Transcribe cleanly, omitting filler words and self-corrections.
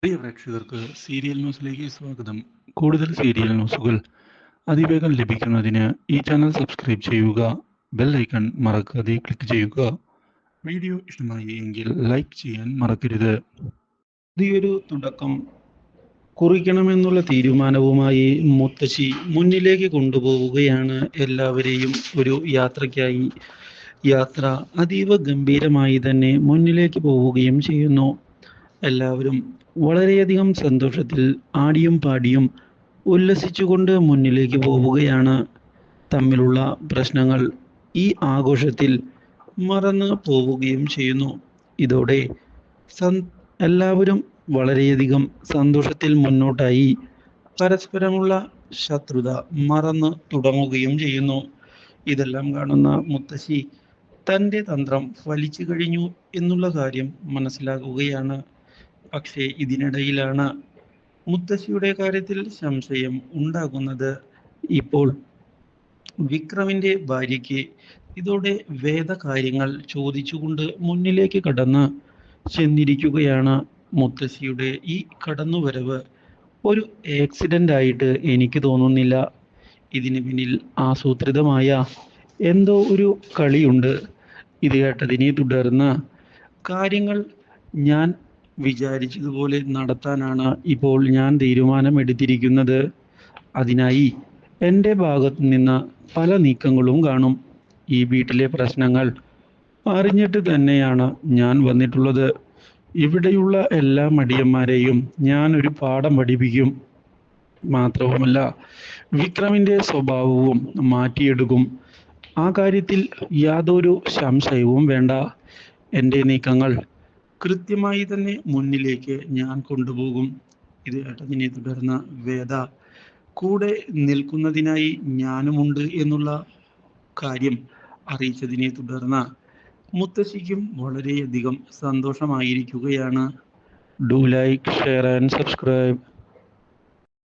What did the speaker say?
പ്രിയ പ്രേക്ഷകർക്ക് സീരിയൽ ന്യൂസിലേക്ക് സ്വാഗതം. കൂടുതൽ സീരിയൽ ന്യൂസുകൾ അതിവേഗം ലഭിക്കുന്നതിന് ഈ ചാനൽ സബ്സ്ക്രൈബ് ചെയ്യുക. ബെൽ ഐക്കൺ മറക്കാതെ ക്ലിക്ക് ചെയ്യുക. വീഡിയോ ഇഷ്ടമായി എങ്കിൽ ലൈക്ക് ചെയ്യാൻ മറക്കരുത്. പുതിയൊരു തുടക്കം കുറിക്കണമെന്നുള്ള തീരുമാനവുമായി മുത്തശ്ശി മുന്നിലേക്ക് കൊണ്ടുപോവുകയാണ് എല്ലാവരെയും ഒരു യാത്രയ്ക്കായി. യാത്ര അതീവ ഗംഭീരമായി തന്നെ മുന്നിലേക്ക് പോവുകയും ചെയ്യുന്നു. എല്ലാവരും വളരെയധികം സന്തോഷത്തിൽ ആടിയും പാടിയും ഉല്ലസിച്ചുകൊണ്ട് മുന്നിലേക്ക് പോവുകയാണ്. തമ്മിലുള്ള പ്രശ്നങ്ങൾ ഈ ആഘോഷത്തിൽ മറന്ന് പോവുകയും ചെയ്യുന്നു. ഇതോടെ എല്ലാവരും വളരെയധികം സന്തോഷത്തിൽ മുന്നോട്ടായി പരസ്പരമുള്ള ശത്രുത മറന്ന് തുടങ്ങുകയും ചെയ്യുന്നു. ഇതെല്ലാം കാണുന്ന മുത്തശ്ശി തൻ്റെ തന്ത്രം ഫലിച്ചു കഴിഞ്ഞു എന്നുള്ള കാര്യം മനസ്സിലാക്കുകയാണ്. പക്ഷേ ഇതിനിടയിലാണ് മുത്തശ്ശിയുടെ കാര്യത്തിൽ സംശയം ഉണ്ടാകുന്നത്. ഇപ്പോൾ വിക്രമിന്റെ ഭാര്യയ്ക്ക് ഇതോടെ വേദകാര്യങ്ങൾ ചോദിച്ചുകൊണ്ട് മുന്നിലേക്ക് കടന്ന് ചെന്നിരിക്കുകയാണ്. മുത്തശ്ശിയുടെ ഈ കടന്നുവരവ് ഒരു ആക്സിഡന്റ് ആയിട്ട് എനിക്ക് തോന്നുന്നില്ല. ഇതിന് പിന്നിൽ ആസൂത്രിതമായ എന്തോ ഒരു കളിയുണ്ട്. ഇത് കേട്ടതിനെ തുടർന്ന് കാര്യങ്ങൾ ഞാൻ വിചാരിച്ചതുപോലെ നടത്താനാണ് ഇപ്പോൾ ഞാൻ തീരുമാനമെടുത്തിരിക്കുന്നത്. അതിനായി എൻ്റെ ഭാഗത്തു നിന്ന് പല നീക്കങ്ങളും കാണും. ഈ വീട്ടിലെ പ്രശ്നങ്ങൾ അറിഞ്ഞിട്ട് തന്നെയാണ് ഞാൻ വന്നിട്ടുള്ളത്. ഇവിടെയുള്ള എല്ലാ മടിയന്മാരെയും ഞാൻ ഒരു പാഠം പഠിപ്പിക്കും. മാത്രവുമല്ല, വിക്രമിൻ്റെ സ്വഭാവവും മാറ്റിയെടുക്കും. ആ കാര്യത്തിൽ യാതൊരു സംശയവും വേണ്ട. എൻ്റെ നീക്കങ്ങൾ കൃത്യമായി തന്നെ മുന്നിലേക്ക് ഞാൻ കൊണ്ടുപോകും. ഇത് കേട്ടതിനെ തുടർന്ന് വേദ കൂടെ നിൽക്കുന്നതിനായി ഞാനുമുണ്ട് എന്നുള്ള കാര്യം അറിയിച്ചതിനെ തുടർന്ന് മുത്തശ്ശിക്കും വളരെയധികം സന്തോഷമായിരിക്കുകയാണ്. Do like, share and subscribe.